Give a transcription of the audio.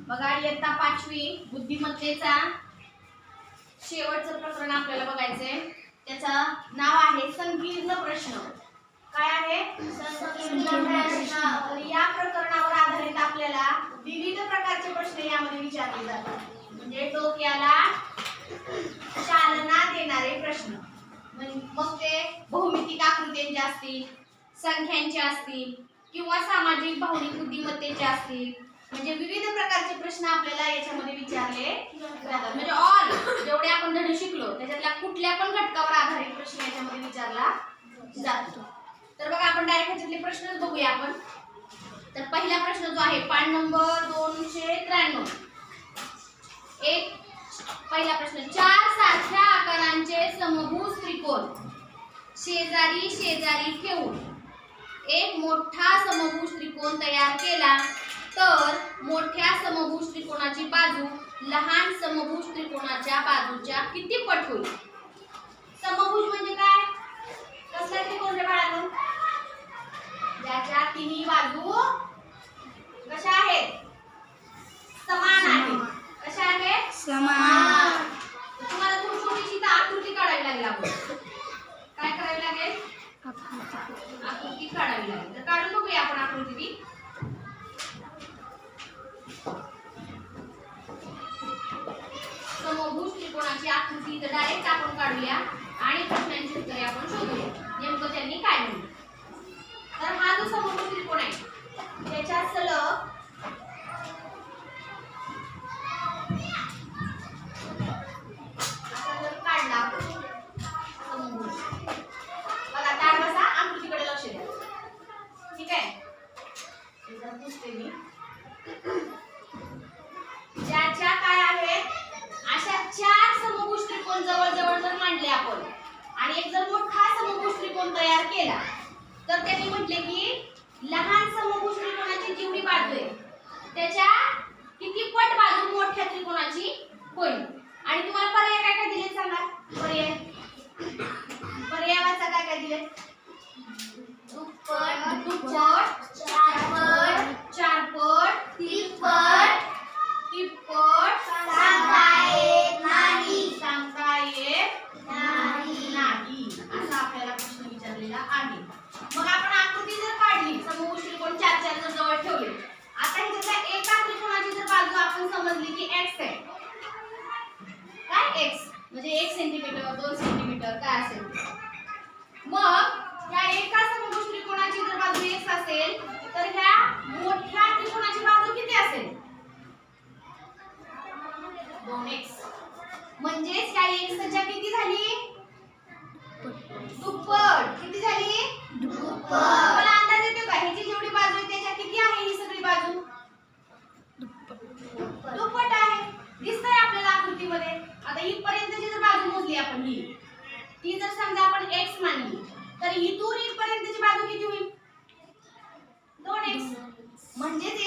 बघा इयत्ता 5वी बुद्धिमत्तेचा शेवटचं प्रकरण आपल्याला बघायचंय. त्याचं नाव आहे संकीर्ण प्रश्न. काय आहे? संकीर्ण प्रश्न. या प्रकरणावर आधारित आपल्याला विविध प्रकारचे प्रश्न यामध्ये विचारले जातात. म्हणजे डोक्याला चालना देणारे प्रश्न. मग ते भौमितिक आकृत्यांचे असतील, संख्यांचे असतील किंवा सामाजिक भावनिक बुद्धिमत्तेचे असतील. म्हणजे विविध प्रकारचे प्रश्न आपल्याला याच्यामध्ये विचारले जातात. म्हणजे ऑल जेवढे आपण धडे शिकलो त्याच्यातल्या कुठल्या पण घटकावर आधारित प्रश्न याच्यामध्ये विचारला जातो. तर बघा आपण डायरेक्ट ह्याच्यातले प्रश्नच बघूया आपण. तर पहिला प्रश्न जो आहे पान नंबर 293. एक पहिला प्रश्न. 4 सारख्या आकारांचे समभुज त्रिकोण शेजारी शेजारी ठेवून एक मोठा समभुज त्रिकोण तयार केला तर मोठ्या समभुज त्रिकोणाची बाजू लहान समभुज त्रिकोणाच्या बाजूच्या किती पट होईल? समभुज म्हणजे काय? कसला त्रिकोण रे बाळांनो? ज्याच्या तिन्ही बाजू कशा आहेत? समान आहेत. कशा आहेत? समान. तुम्हाला थोडी छोटीशी आकृती काढावी लागेल. आपण काय करावी लागेल? आकृती काढावी लागेल. तर काढून बघूया आपण आकृती. समभुज त्रिकोणाची आकृती तर डायरेक्ट आपण काढूया आणि प्रश्नांची उत्तरे आपण शोधूया नेमकं त्यांनी काय म्हणलं. तर हा जो समभुज त्रिकोण आहे त्याच्या सलग असा जर काढला आपण समभुज. बघा तार बसा, आकृतीकडे लक्ष द्या. ठीक आहे? जरा पुसते मी. ज्याच्या काय आहेत अशा 4 समभुज त्रिकोण जवळ जवळ जर मांडले आपण आणि एक जर मोठा समभुज त्रिकोण तयार केला तर त्यांनी म्हटले की लहान समभुज त्रिकोणाची जेवढी बाजू आहे त्याच्या किती पट बाजू मोठ्या त्रिकोणाची होईल. आणि तुम्हाला पर्याय काय काय दिले सांगा. पर्यायाचा काय काय दिले? दुप्पट, दुप्पट, 4 पट, 4 पट, तिप्पट, तिप्पट, सांगता येत नाही असा आपल्याला प्रश्न विचारलेला आहे. मग आपण आकृती जर काढली समभुज त्रिकोण 4 जर जवळ ठेवले. आता ह्याच्यातल्या एका त्रिकोणाची जर बाजू आपण समजली की x आहे. काय x म्हणजे 1 सेंटीमीटर 2 सेंटीमीटर काय असेल. मग या एका समभुज त्रिकोणाची जर बाजू x असेल तर ह्या मोठ्या त्रिकोणाची बाजू किती असेल? 2x. म्हणजेच या x च्या किती झाली? दुप्पट. किती झाली? दुप्पट. मला अंदाज येतो का ह्याची जेवढी बाजू आहे त्याच्या किती आहे ही सगळी बाजू? दुप्पट आहे. दिसतंय आपल्याला आकृतीमध्ये. आता इथपर्यंतची जर बाजू मोजली आपण ही ती जर समजा आपण x मानली तर इथून इथपर्यंतची बाजू किती होईल? 2x. म्हणजेच